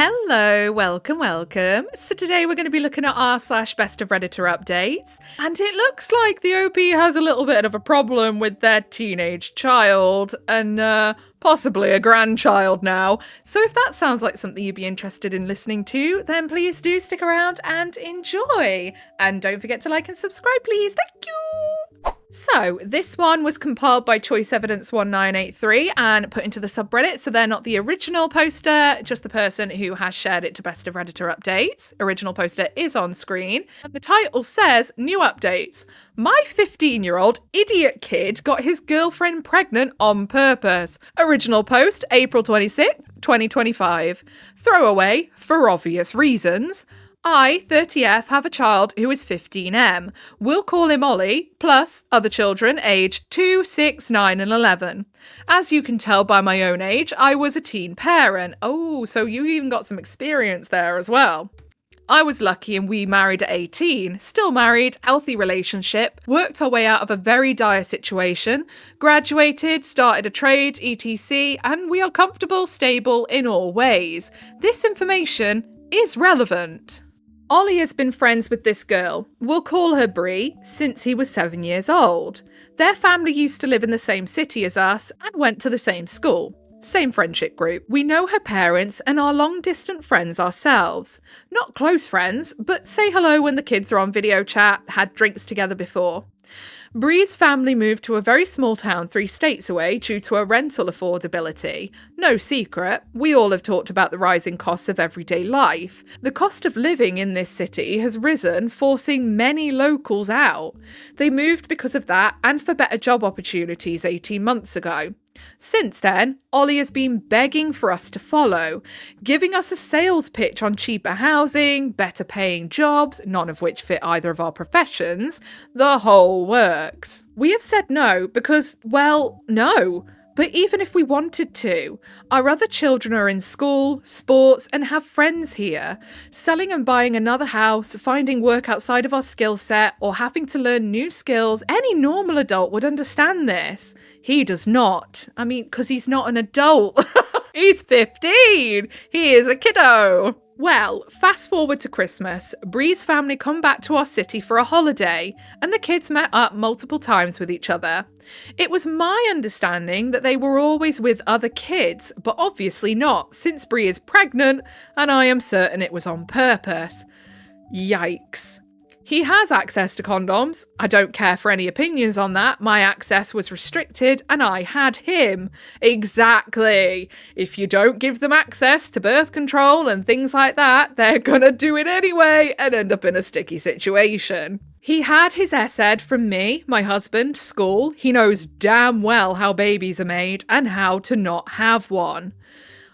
Hello, welcome. So today we're going to be looking at r/best of Redditor updates, and it looks like the OP has a little bit of a problem with their teenage child and possibly a grandchild now. So if that sounds like something you'd be interested in listening to, then please do stick around and enjoy. And don't forget to like and subscribe, please. Thank you. So, this one was compiled by Choice Evidence 1983 and put into the subreddit, so they're not the original poster, just the person who has shared it to Best of Redditor Updates. Original poster is on screen. And the title says, New updates. My 15-year-old idiot kid got his girlfriend pregnant on purpose. Original post, April 26th, 2025. Throwaway, for obvious reasons. I, 30F, have a child who is 15M. We'll call him Ollie, plus other children aged 2, 6, 9 and 11. As you can tell by my own age, I was a teen parent. Oh, so you even got some experience there as well. I was lucky and we married at 18, still married, healthy relationship, worked our way out of a very dire situation, graduated, started a trade, etc, and we are comfortable, stable in all ways. This information is relevant. Ollie has been friends with this girl, we'll call her Bree, since he was 7 years old. Their family used to live in the same city as us and went to the same school. Same friendship group. We know her parents and are long-distance friends ourselves. Not close friends, but say hello when the kids are on video chat, had drinks together before. Bree's family moved to a very small town 3 states away due to a rental affordability. No secret, we all have talked about the rising costs of everyday life. The cost of living in this city has risen, forcing many locals out. They moved because of that and for better job opportunities 18 months ago. Since then, Ollie has been begging for us to follow, giving us a sales pitch on cheaper housing, better paying jobs, none of which fit either of our professions, the whole works. We have said no because, well, no. But even if we wanted to, our other children are in school, sports, and have friends here. Selling and buying another house, finding work outside of our skill set, or having to learn new skills, any normal adult would understand this. He does not. I mean, because he's not an adult. He's 15. He is a kiddo. Well, fast forward to Christmas, Bree's family come back to our city for a holiday, and the kids met up multiple times with each other. It was my understanding that they were always with other kids, but obviously not, since Bree is pregnant, and I am certain it was on purpose. Yikes. He has access to condoms. I don't care for any opinions on that. My access was restricted and I had him. Exactly. If you don't give them access to birth control and things like that, they're gonna do it anyway and end up in a sticky situation. He had his S-Ed from me, my husband, school. He knows damn well how babies are made and how to not have one.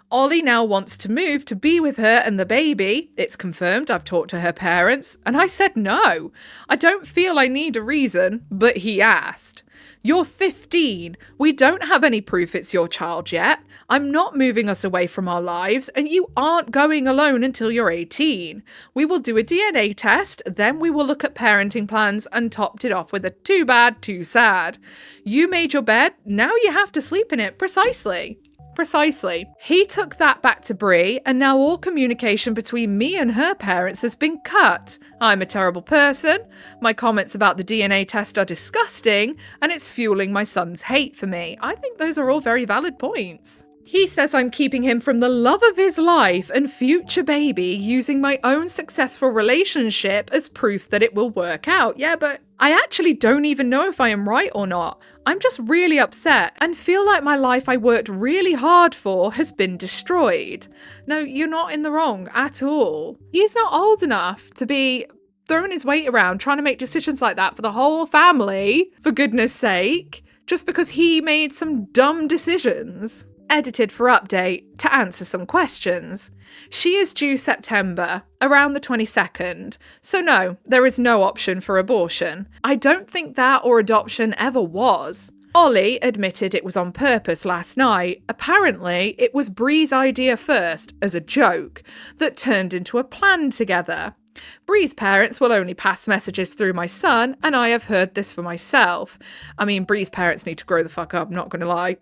Ollie now wants to move to be with her and the baby. It's confirmed, I've talked to her parents, and I said no. I don't feel I need a reason, but he asked. You're 15. We don't have any proof it's your child yet. I'm not moving us away from our lives, and you aren't going alone until you're 18. We will do a DNA test, then we will look at parenting plans and topped it off with a too bad, too sad. You made your bed, now you have to sleep in it, precisely. He took that back to Bree, and now all communication between me and her parents has been cut. I'm a terrible person, my comments about the DNA test are disgusting, and it's fueling my son's hate for me. I think those are all very valid points. He says I'm keeping him from the love of his life and future baby using my own successful relationship as proof that it will work out. Yeah, but I actually don't even know if I am right or not. I'm just really upset and feel like my life I worked really hard for has been destroyed. No, you're not in the wrong at all. He's not old enough to be throwing his weight around trying to make decisions like that for the whole family, for goodness sake, just because he made some dumb decisions. Edited for update to answer some questions. She is due September, around the 22nd, so no, there is no option for abortion. I don't think that or adoption ever was. Ollie admitted it was on purpose last night. Apparently, it was Bree's idea first, as a joke, that turned into a plan together. Bree's parents will only pass messages through my son, and I have heard this for myself. I mean, Bree's parents need to grow the fuck up, I'm not gonna lie.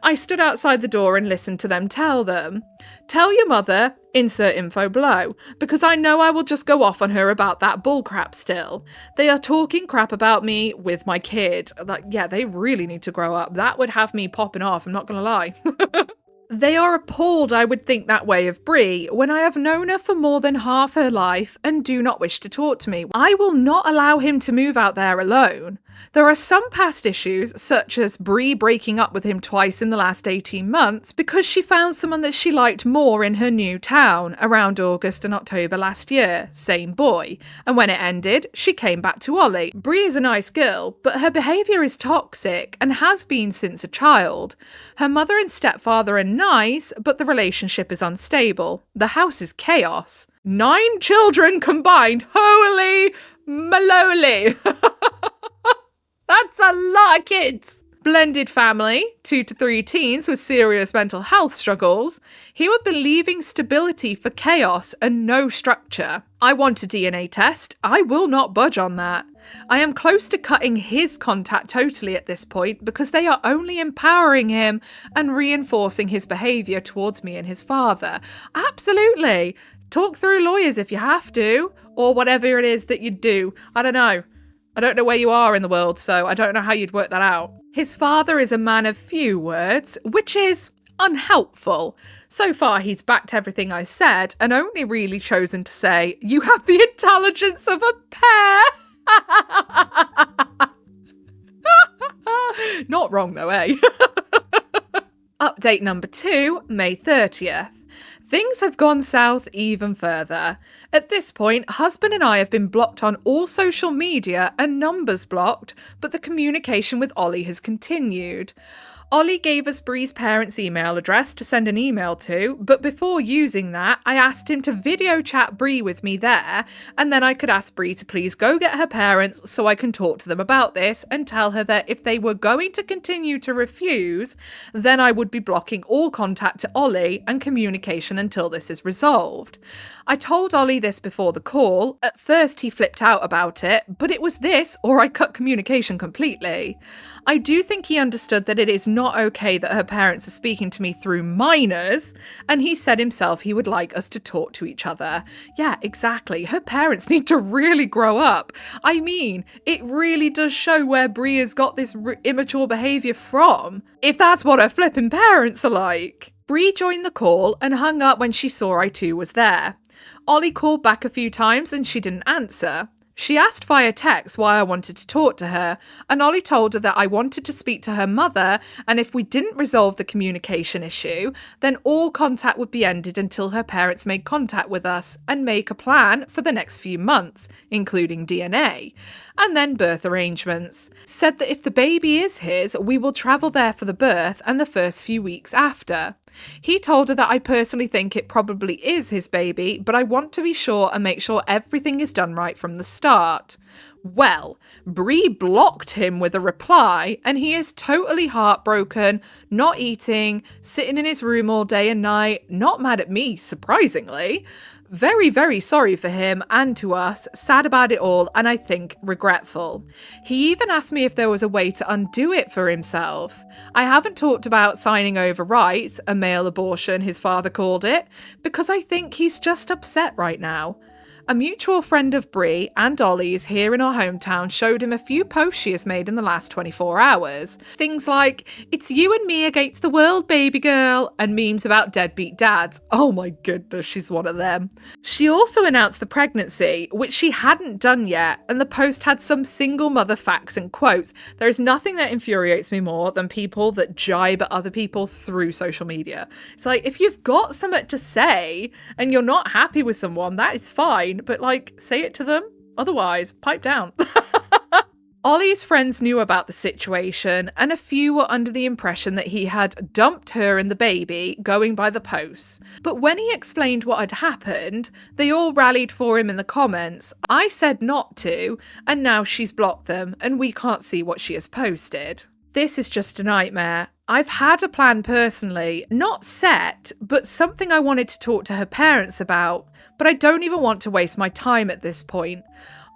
I stood outside the door and listened to them tell them. Tell your mother, insert info below, because I know I will just go off on her about that bullcrap still. They are talking crap about me with my kid. Like, yeah, they really need to grow up. That would have me popping off, I'm not gonna lie. They are appalled I would think that way of Brie when I have known her for more than half her life and do not wish to talk to me. I will not allow him to move out there alone. There are some past issues, such as Brie breaking up with him twice in the last 18 months because she found someone that she liked more in her new town around August and October last year, same boy, and when it ended, she came back to Ollie. Brie is a nice girl, but her behaviour is toxic and has been since a child. Her mother and stepfather are nice, but the relationship is unstable. The house is chaos. 9 children combined. Holy maloli. That's a lot of kids. Blended family, 2 to 3 teens with serious mental health struggles. He would be leaving stability for chaos and no structure. I want a DNA test. I will not budge on that. I am close to cutting his contact totally at this point because they are only empowering him and reinforcing his behaviour towards me and his father. Absolutely. Talk through lawyers if you have to, or whatever it is that you do. I don't know. I don't know where you are in the world, so I don't know how you'd work that out. His father is a man of few words, which is unhelpful. So far, he's backed everything I said and only really chosen to say, "You have the intelligence of a pear." Not wrong though, eh? Update number 2, May 30th. Things have gone south even further. At this point, husband and I have been blocked on all social media and numbers blocked, but the communication with Ollie has continued. Ollie gave us Brie's parents' email address to send an email to, but before using that, I asked him to video chat Brie with me there, and then I could ask Brie to please go get her parents so I can talk to them about this and tell her that if they were going to continue to refuse, then I would be blocking all contact to Ollie and communication until this is resolved. I told Ollie this before the call. At first he flipped out about it, but it was this or I cut communication completely. I do think he understood that it is not okay that her parents are speaking to me through minors, and he said himself he would like us to talk to each other. Yeah, exactly. Her parents need to really grow up. I mean, it really does show where Brie has got this immature behaviour from, if that's what her flipping parents are like. Brie joined the call and hung up when she saw I too was there. Ollie called back a few times and she didn't answer. She asked via text why I wanted to talk to her, and Ollie told her that I wanted to speak to her mother, and if we didn't resolve the communication issue, then all contact would be ended until her parents made contact with us and make a plan for the next few months, including DNA, and then birth arrangements. Said that if the baby is his, we will travel there for the birth and the first few weeks after. He told her that I personally think it probably is his baby, but I want to be sure and make sure everything is done right from the start. Well, Brie blocked him with a reply, and he is totally heartbroken, not eating, sitting in his room all day and night, not mad at me, surprisingly. Very, very sorry for him and to us, sad about it all, and I think regretful. He even asked me if there was a way to undo it for himself. I haven't talked about signing over rights, a male abortion his father called it, because I think he's just upset right now. A mutual friend of Brie and Ollie's here in our hometown showed him a few posts she has made in the last 24 hours. Things like, "It's you and me against the world, baby girl," and memes about deadbeat dads. Oh my goodness, she's one of them. She also announced the pregnancy, which she hadn't done yet, and the post had some single mother facts and quotes. There is nothing that infuriates me more than people that jibe at other people through social media. It's like, if you've got something to say and you're not happy with someone, that is fine. But like, say it to them. Otherwise, pipe down. Ollie's friends knew about the situation, and a few were under the impression that he had dumped her and the baby, going by the posts. But when he explained what had happened, they all rallied for him in the comments. I said not to, and now she's blocked them, and we can't see what she has posted. This is just a nightmare. I've had a plan personally, not set, but something I wanted to talk to her parents about, but I don't even want to waste my time at this point.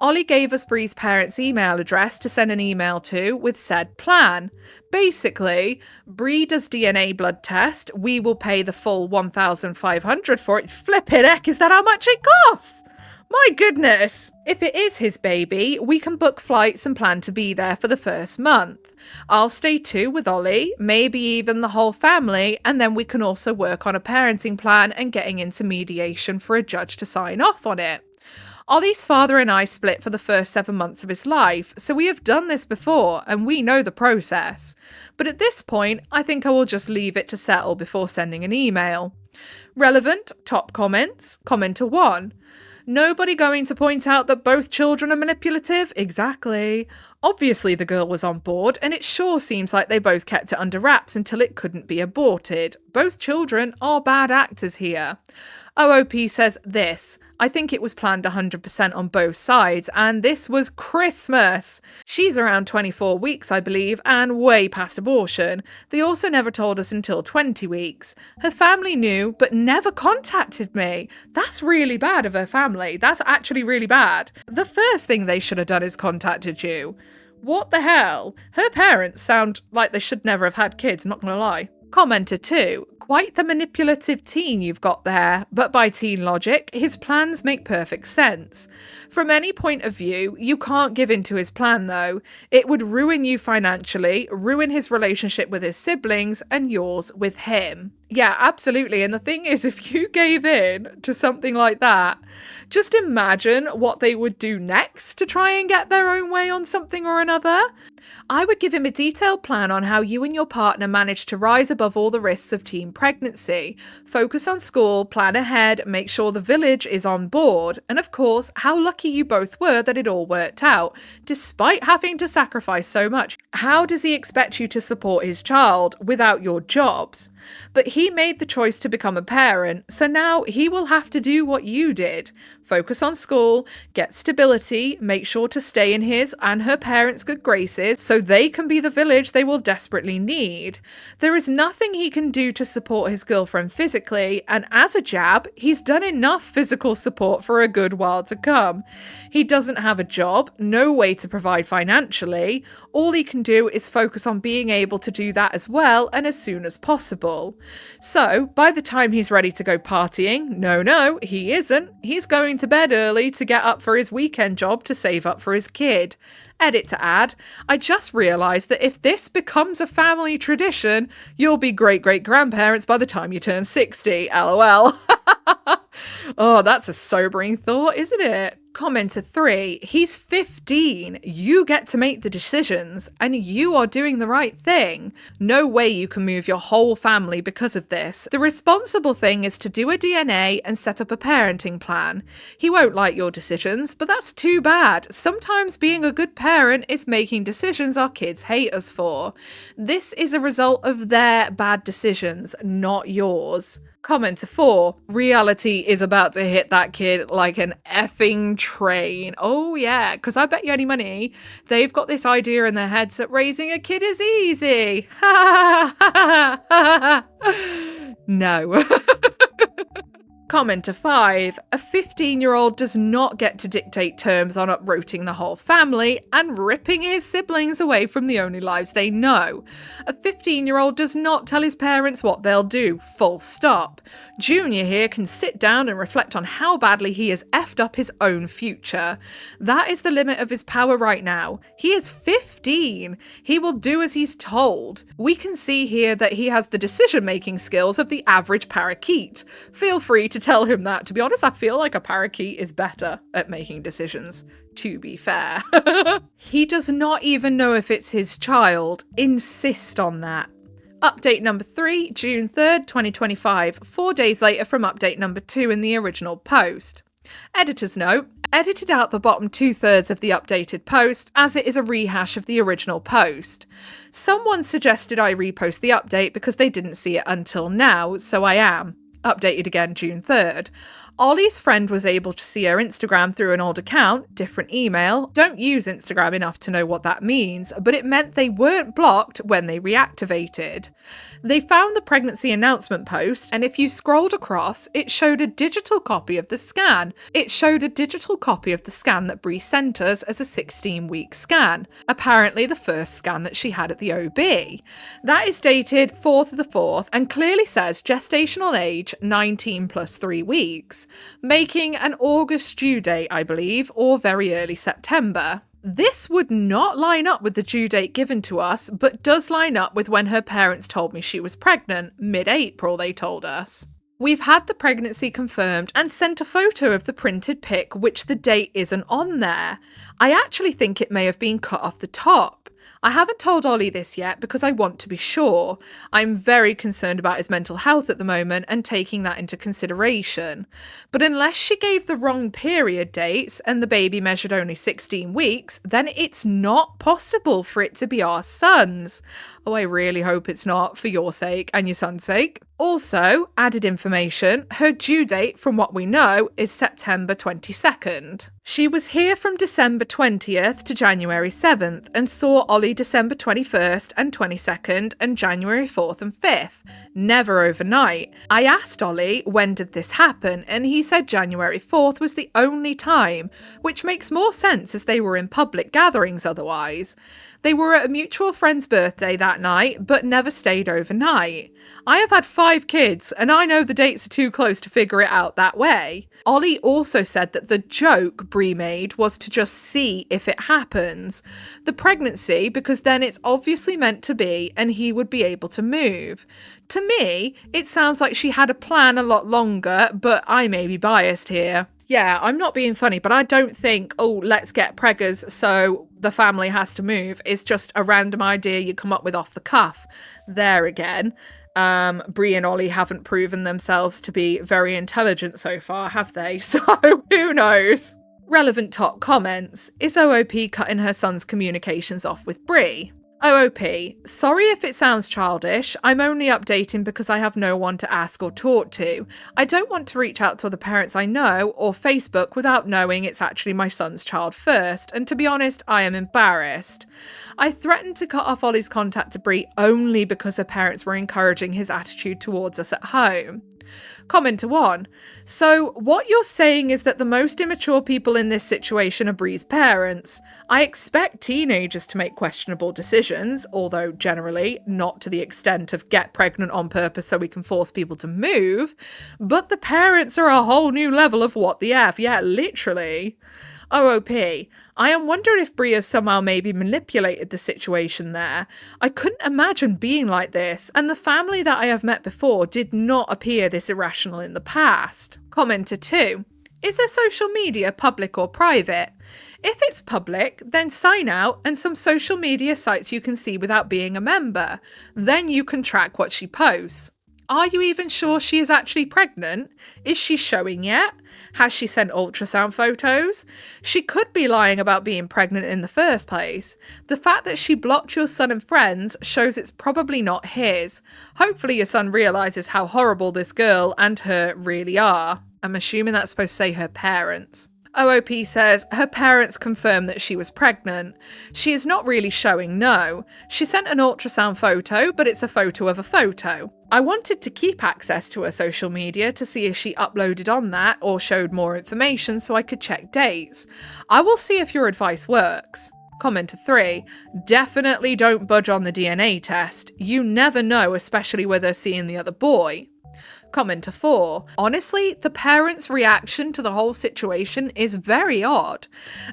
Ollie gave us Bree's parents' email address to send an email to with said plan. Basically, Bree does DNA blood test, we will pay the full $1,500 for it. Flippin' heck, is that how much it costs? My goodness! If it is his baby, we can book flights and plan to be there for the first month. I'll stay too with Ollie, maybe even the whole family, and then we can also work on a parenting plan and getting into mediation for a judge to sign off on it. Ollie's father and I split for the first 7 months of his life, so we have done this before and we know the process. But at this point, I think I will just leave it to settle before sending an email. Relevant top comments. Commenter 1. Nobody going to point out that both children are manipulative? Exactly. Obviously the girl was on board, and it sure seems like they both kept it under wraps until it couldn't be aborted. Both children are bad actors here. OOP says this. I think it was planned 100% on both sides, and this was Christmas. She's around 24 weeks, I believe, and way past abortion. They also never told us until 20 weeks. Her family knew, but never contacted me. That's really bad of her family. That's actually really bad. The first thing they should have done is contacted you. What the hell? Her parents sound like they should never have had kids, I'm not gonna lie. Commenter 2. Quite the manipulative teen you've got there, but by teen logic, his plans make perfect sense. From any point of view, you can't give in to his plan though. It would ruin you financially, ruin his relationship with his siblings, and yours with him. Yeah, absolutely. And the thing is, if you gave in to something like that, just imagine what they would do next to try and get their own way on something or another. I would give him a detailed plan on how you and your partner managed to rise above all the risks of teen pregnancy. Focus on school, plan ahead, make sure the village is on board, and of course, how lucky you both were that it all worked out, despite having to sacrifice so much. How does he expect you to support his child without your jobs? But he made the choice to become a parent, so now he will have to do what you did. Focus on school, get stability, make sure to stay in his and her parents' good graces so they can be the village they will desperately need. There is nothing he can do to support his girlfriend physically, and as a jab, he's done enough physical support for a good while to come. He doesn't have a job, no way to provide financially. All he can do is focus on being able to do that as well and as soon as possible. So, by the time he's ready to go partying, no, he isn't. He's going to bed early to get up for his weekend job to save up for his kid. Edit to add, I just realised that if this becomes a family tradition, you'll be great-great-grandparents by the time you turn 60, lol. Oh, that's a sobering thought, isn't it? Commenter 3, he's 15, you get to make the decisions, and you are doing the right thing. No way you can move your whole family because of this. The responsible thing is to do a DNA and set up a parenting plan. He won't like your decisions, but that's too bad. Sometimes being a good parent is making decisions our kids hate us for. This is a result of their bad decisions, not yours. Commenter 4, reality is about to hit that kid like an effing train. Oh yeah, because I bet you any money they've got this idea in their heads that raising a kid is easy. No. Commenter 5, a 15-year-old does not get to dictate terms on uprooting the whole family and ripping his siblings away from the only lives they know. A 15-year-old does not tell his parents what they'll do, full stop. Junior here can sit down and reflect on how badly he has effed up his own future. That is the limit of his power right now. He is 15. He will do as he's told. We can see here that he has the decision-making skills of the average parakeet. Feel free to tell him that. To be honest, I feel like a parakeet is better at making decisions, to be fair. He does not even know if it's his child. Insist on that. Update number 3, June 3rd, 2025, 4 days later from update number 2 in the original post. Editor's note, edited out the bottom 2/3 of the updated post as it is a rehash of the original post. Someone suggested I repost the update because they didn't see it until now, so I am. Updated again June 3rd. Ollie's friend was able to see her Instagram through an old account, different email. Don't use Instagram enough to know what that means, but it meant they weren't blocked when they reactivated. They found the pregnancy announcement post, and if you scrolled across, it showed a digital copy of the scan. It showed a digital copy of the scan that Bree sent us as a 16-week scan, apparently the first scan that she had at the OB. That is dated 4th of the 4th and clearly says gestational age 19 plus 3 weeks, making an August due date, I believe, or very early September. This would not line up with the due date given to us, but does line up with when her parents told me she was pregnant, mid-April they told us. We've had the pregnancy confirmed and sent a photo of the printed pic, which the date isn't on there. I actually think it may have been cut off the top. I haven't told Ollie this yet because I want to be sure. I'm very concerned about his mental health at the moment and taking that into consideration. But unless she gave the wrong period dates and the baby measured only 16 weeks, then it's not possible for it to be our son's. Oh, I really hope it's not, for your sake and your son's sake. Also, added information, her due date, from what we know, is September 22nd. She was here from December 20th to January 7th and saw Ollie December 21st and 22nd and January 4th and 5th. Never overnight. I asked Ollie when did this happen and he said January 4th was the only time, which makes more sense as they were in public gatherings otherwise. They were at a mutual friend's birthday that night, but never stayed overnight. I have had 5 kids, and I know the dates are too close to figure it out that way. Ollie also said that the joke Bree made was to just see if it happens. The pregnancy, because then it's obviously meant to be, and he would be able to move. To me, it sounds like she had a plan a lot longer, but I may be biased here. Yeah, I'm not being funny, but I don't think, oh, let's get preggers so the family has to move. It's just a random idea you come up with off the cuff. There again. Bree and Ollie haven't proven themselves to be very intelligent so far, have they? So who knows? Relevant top comments. Is OOP cutting her son's communications off with Bree? OOP, sorry if it sounds childish, I'm only updating because I have no one to ask or talk to. I don't want to reach out to other parents I know or Facebook without knowing it's actually my son's child first, and to be honest, I am embarrassed. I threatened to cut off Ollie's contact to Bree only because her parents were encouraging his attitude towards us at home. Commenter 1. So, what you're saying is that the most immature people in this situation are Bree's parents. I expect teenagers to make questionable decisions, although generally not to the extent of get pregnant on purpose so we can force people to move, but the parents are a whole new level of what the F, yeah, literally. OOP, I am wondering if Bree has somehow maybe manipulated the situation there. I couldn't imagine being like this, and the family that I have met before did not appear this irrational in the past. Commenter 2. Is her social media public or private? If it's public, then sign out and some social media sites you can see without being a member. Then you can track what she posts. Are you even sure she is actually pregnant? Is she showing yet? Has she sent ultrasound photos? She could be lying about being pregnant in the first place. The fact that she blocked your son and friends shows it's probably not his. Hopefully your son realises how horrible this girl and her really are. I'm assuming that's supposed to say her parents. OOP says her parents confirmed that she was pregnant. She is not really showing no. She sent an ultrasound photo, but it's a photo of a photo. I wanted to keep access to her social media to see if she uploaded on that or showed more information so I could check dates. I will see if your advice works. Commenter 3. Definitely don't budge on the DNA test. You never know, especially with her seeing the other boy. Commenter 4. Honestly, the parents' reaction to the whole situation is very odd,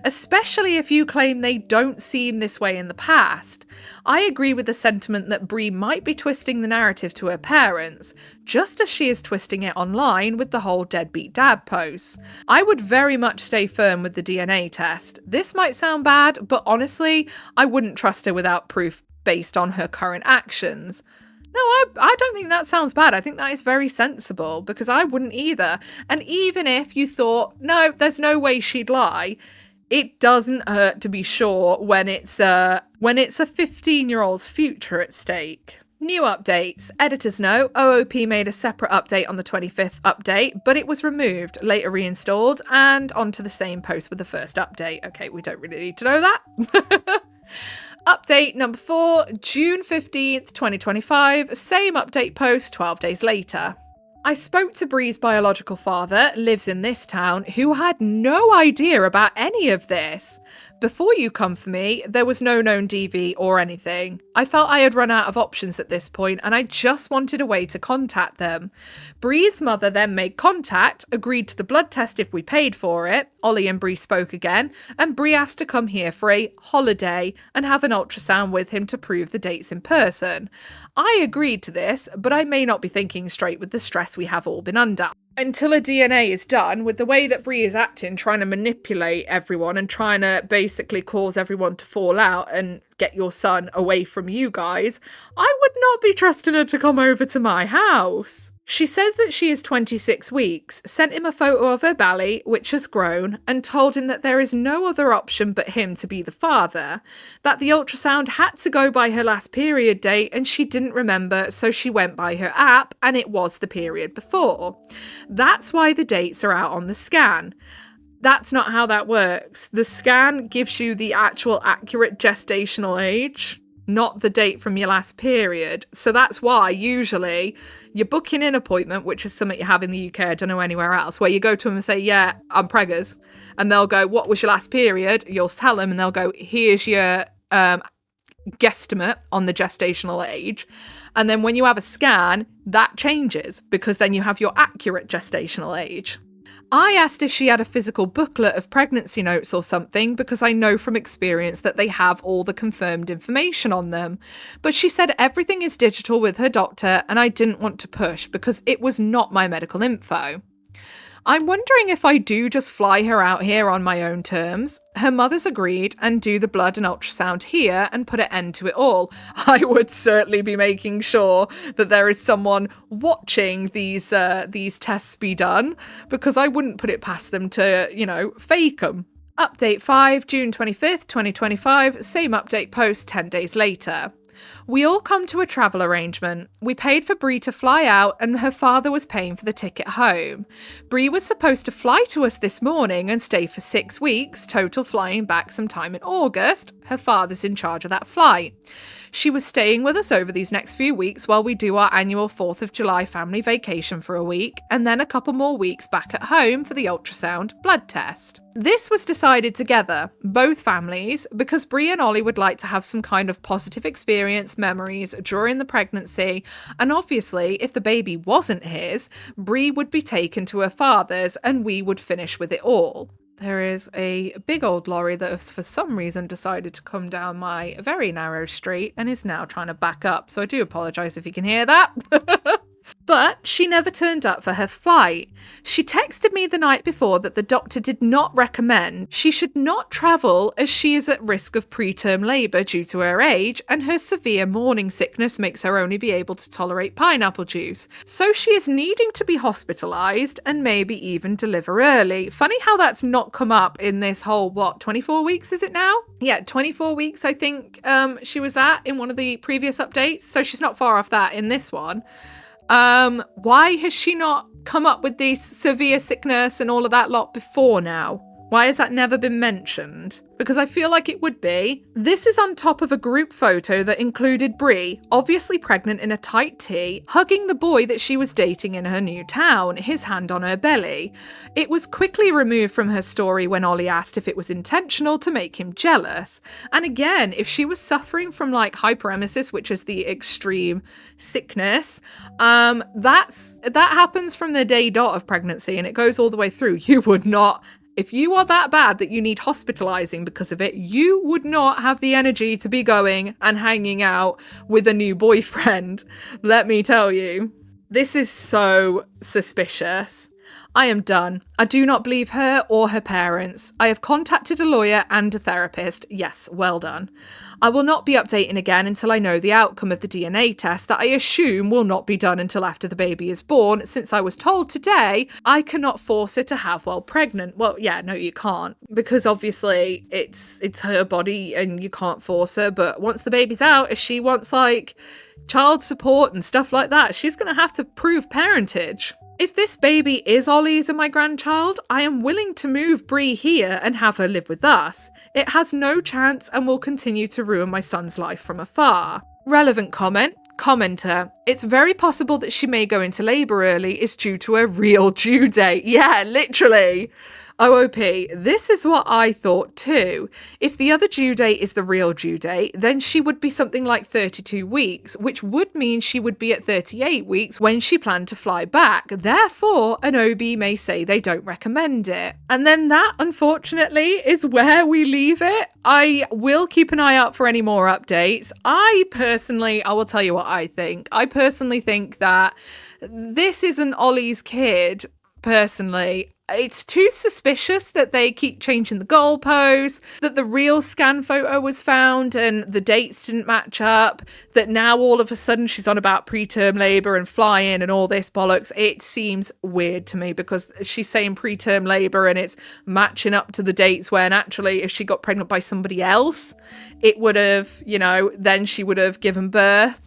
especially if you claim they don't seem this way in the past. I agree with the sentiment that Bree might be twisting the narrative to her parents, just as she is twisting it online with the whole deadbeat dad posts. I would very much stay firm with the DNA test. This might sound bad, but honestly, I wouldn't trust her without proof based on her current actions. No, I don't think that sounds bad. I think that is very sensible because I wouldn't either. And even if you thought, no, there's no way she'd lie, it doesn't hurt to be sure when it's a 15-year-old's future at stake. New updates. Editors know OOP made a separate update on the 25th update, but it was removed, later reinstalled, and onto the same post with the first update. Okay, we don't really need to know that. Update number 4, June 15th, 2025. Same update post 12 days later. I spoke to Bree's biological father, lives in this town, who had no idea about any of this. Before you come for me, there was no known DV or anything. I felt I had run out of options at this point and I just wanted a way to contact them. Bree's mother then made contact, agreed to the blood test if we paid for it. Ollie and Bree spoke again, and Bree asked to come here for a holiday and have an ultrasound with him to prove the dates in person. I agreed to this, but I may not be thinking straight with the stress we have all been under. Until a DNA is done, with the way that Bree is acting, trying to manipulate everyone and trying to basically cause everyone to fall out and get your son away from you guys, I would not be trusting her to come over to my house. She says that she is 26 weeks, sent him a photo of her belly, which has grown, and told him that there is no other option but him to be the father, that the ultrasound had to go by her last period date and she didn't remember, so she went by her app and it was the period before. That's why the dates are out on the scan. That's not how that works. The scan gives you the actual accurate gestational age, not the date from your last period. So that's why usually you're booking an appointment, which is something you have in the UK, I don't know anywhere else, where you go to them and say, yeah, I'm preggers. And they'll go, what was your last period? You'll tell them and they'll go, here's your guesstimate on the gestational age. And then when you have a scan, that changes because then you have your accurate gestational age. I asked if she had a physical booklet of pregnancy notes or something because I know from experience that they have all the confirmed information on them. But she said everything is digital with her doctor and I didn't want to push because it was not my medical info. I'm wondering if I do just fly her out here on my own terms. Her mother's agreed and do the blood and ultrasound here and put an end to it all. I would certainly be making sure that there is someone watching these tests be done because I wouldn't put it past them to, fake them. Update 5, June 25th, 2025. Same update post 10 days later. We all come to a travel arrangement. We paid for Bree to fly out and her father was paying for the ticket home. Bree was supposed to fly to us this morning and stay for 6 weeks, total flying back sometime in August. Her father's in charge of that flight. She was staying with us over these next few weeks while we do our annual 4th of July family vacation for a week, and then a couple more weeks back at home for the ultrasound blood test. This was decided together, both families, because Bree and Ollie would like to have some kind of positive experience, memories during the pregnancy, and obviously, if the baby wasn't his, Bree would be taken to her father's and we would finish with it all. There is a big old lorry that has for some reason decided to come down my very narrow street and is now trying to back up, so I do apologise if you can hear that. But she never turned up for her flight. She texted me the night before that the doctor did not recommend she should not travel as she is at risk of preterm labour due to her age and her severe morning sickness makes her only be able to tolerate pineapple juice. So she is needing to be hospitalised and maybe even deliver early. Funny how that's not come up in this whole, 24 weeks is it now? Yeah, 24 weeks I think she was at in one of the previous updates. So she's not far off that in this one. Why has she not come up with this severe sickness and all of that lot before now? Why has that never been mentioned? Because I feel like it would be. This is on top of a group photo that included Bree, obviously pregnant in a tight tee, hugging the boy that she was dating in her new town, his hand on her belly. It was quickly removed from her story when Ollie asked if it was intentional to make him jealous. And again, if she was suffering from hyperemesis, which is the extreme sickness, that happens from the day dot of pregnancy and it goes all the way through. You would not. If you are that bad that you need hospitalising because of it, you would not have the energy to be going and hanging out with a new boyfriend. Let me tell you. This is so suspicious. I am done. I do not believe her or her parents. I have contacted a lawyer and a therapist. Yes, well done. I will not be updating again until I know the outcome of the DNA test that I assume will not be done until after the baby is born, since I was told today I cannot force her to have while pregnant. Well, yeah, no, you can't, because obviously it's her body and you can't force her, but once the baby's out, if she wants like child support and stuff like that, she's going to have to prove parentage. If this baby is Ollie's and my grandchild, I am willing to move Brie here and have her live with us. It has no chance and will continue to ruin my son's life from afar. Relevant comment. Commenter, it's very possible that she may go into labour early is due to a real due date. Yeah, literally. OOP, this is what I thought too. If the other due date is the real due date, then she would be something like 32 weeks, which would mean she would be at 38 weeks when she planned to fly back. Therefore, an OB may say they don't recommend it. And then that, unfortunately, is where we leave it. I will keep an eye out for any more updates. I will tell you what I think. I personally think that this isn't Ollie's kid, personally. It's too suspicious that they keep changing the goalposts, that the real scan photo was found and the dates didn't match up, that now all of a sudden she's on about preterm labour and flying and all this bollocks. It seems weird to me because she's saying preterm labour and it's matching up to the dates when actually if she got pregnant by somebody else, it would have, then she would have given birth.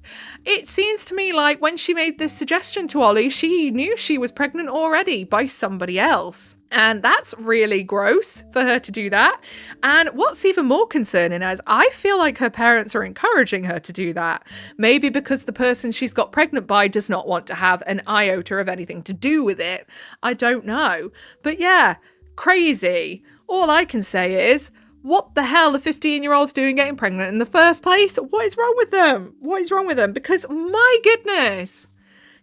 It seems to me like when she made this suggestion to Ollie, she knew she was pregnant already by somebody else. And that's really gross for her to do that. And what's even more concerning is I feel like her parents are encouraging her to do that. Maybe because the person she's got pregnant by does not want to have an iota of anything to do with it. I don't know. But yeah, crazy. All I can say is, what the hell are 15-year-olds doing getting pregnant in the first place? What is wrong with them? What is wrong with them? Because my goodness,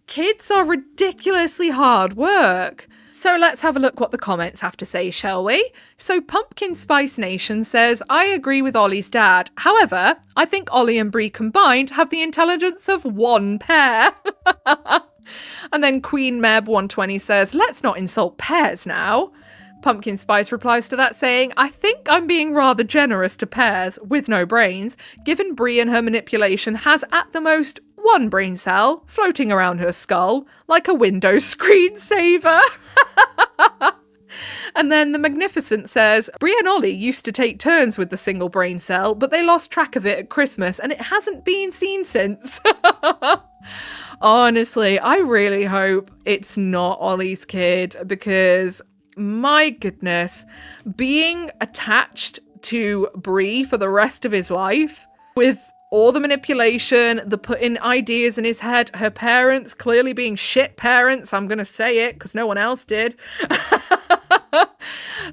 kids are ridiculously hard work. So let's have a look what the comments have to say, shall we? So Pumpkin Spice Nation says, I agree with Ollie's dad. However, I think Ollie and Brie combined have the intelligence of one pair. And then Queen Meb 120 says, let's not insult pairs now. Pumpkin Spice replies to that saying, I think I'm being rather generous to pairs with no brains, given Brie and her manipulation has at the most one brain cell floating around her skull, like a Windows screensaver. And then the Magnificent says, Brie and Ollie used to take turns with the single brain cell, but they lost track of it at Christmas and it hasn't been seen since. Honestly, I really hope it's not Ollie's kid because my goodness, being attached to Brie for the rest of his life with all the manipulation, the putting ideas in his head, her parents clearly being shit parents, I'm gonna say it because no one else did.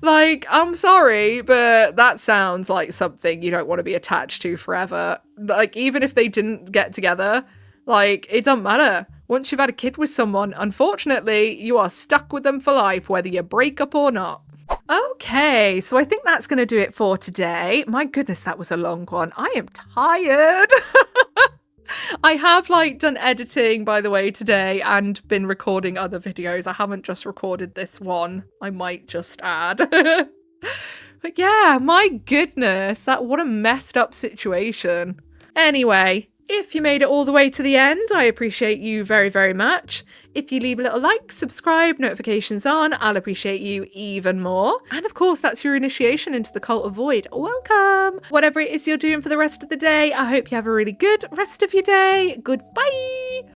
Like, I'm sorry, but that sounds like something you don't want to be attached to forever. Like, even if they didn't get together, like, it doesn't matter. Once you've had a kid with someone, unfortunately, you are stuck with them for life, whether you break up or not. Okay, so I think that's going to do it for today. My goodness, that was a long one. I am tired. I have done editing, by the way, today and been recording other videos. I haven't just recorded this one. I might just add. But yeah, my goodness, what a messed up situation. Anyway, if you made it all the way to the end, I appreciate you very, very much. If you leave a little like, subscribe, notifications on, I'll appreciate you even more. And of course, that's your initiation into the Cult of Void. Welcome! Whatever it is you're doing for the rest of the day, I hope you have a really good rest of your day. Goodbye!